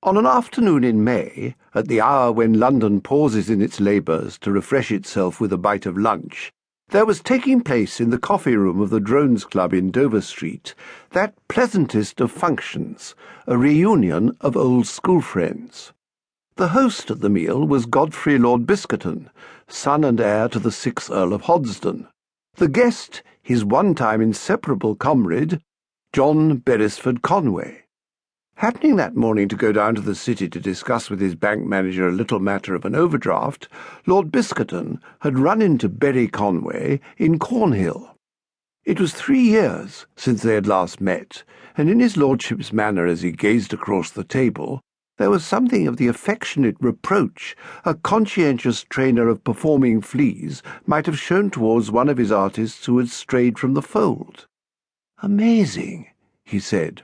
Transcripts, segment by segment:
On an afternoon in May, at the hour when London pauses in its labours to refresh itself with a bite of lunch, there was taking place in the coffee room of the Drones Club in Dover Street that pleasantest of functions, a reunion of old school friends. The host at the meal was Godfrey Lord Biskerton, son and heir to the 6th Earl of Hodsdon. The guest, his one-time inseparable comrade, John Beresford Conway. Happening that morning to go down to the city to discuss with his bank manager a little matter of an overdraft, Lord Biskerton had run into Berry Conway in Cornhill. It was 3 years since they had last met, and in his lordship's manner as he gazed across the table, there was something of the affectionate reproach a conscientious trainer of performing fleas might have shown towards one of his artists who had strayed from the fold. "Amazing," he said.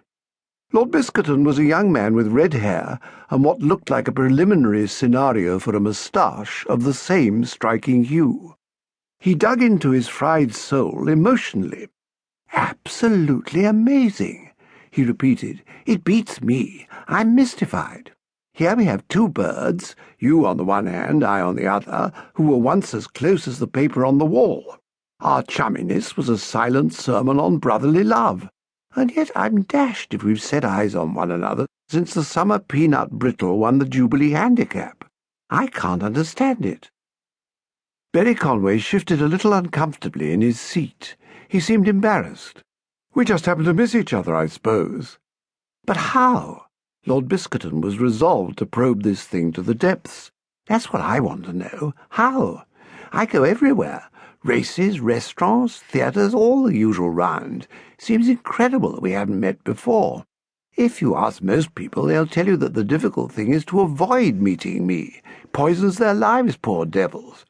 Lord Biskerton was a young man with red hair and what looked like a preliminary scenario for a moustache of the same striking hue. He dug into his fried soul emotionally. "Absolutely amazing," he repeated. "It beats me. I'm mystified. Here we have two birds, you on the one hand, I on the other, who were once as close as the paper on the wall. Our chumminess was a silent sermon on brotherly love. And yet I'm dashed if we've set eyes on one another since the summer peanut brittle won the Jubilee handicap. I can't understand it." Berry Conway shifted a little uncomfortably in his seat. He seemed embarrassed. "We just happen to miss each other, I suppose." "But how?" Lord Biskerton was resolved to probe this thing to the depths. "That's what I want to know. How? I go everywhere. Races, restaurants, theatres, all the usual round. Seems incredible that we haven't met before. If you ask most people, they'll tell you that the difficult thing is to avoid meeting me. Poisons their lives, poor devils.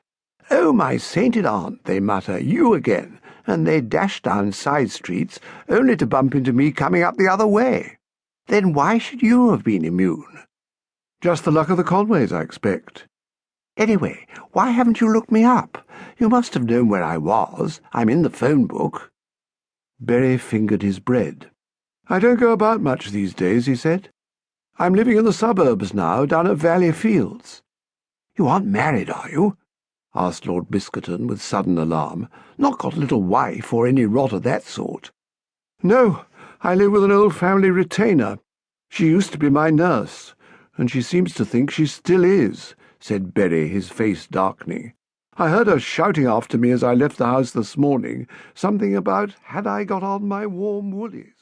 'Oh, my sainted aunt,' they mutter, 'you again,' and they dash down side streets, only to bump into me coming up the other way. Then why should you have been immune?" "Just the luck of the Conways, I expect." "Anyway, why haven't you looked me up? You must have known where I was. I'm in the phone book." Berry fingered his bread. "I don't go about much these days," he said. "I'm living in the suburbs now, down at Valley Fields." "You aren't married, are you?" asked Lord Biskerton with sudden alarm. "Not got a little wife or any rot of that sort?" "No, I live with an old family retainer. She used to be my nurse, and she seems to think she still is," said Berry, his face darkening. "I heard her shouting after me as I left the house this morning, something about had I got on my warm woolies."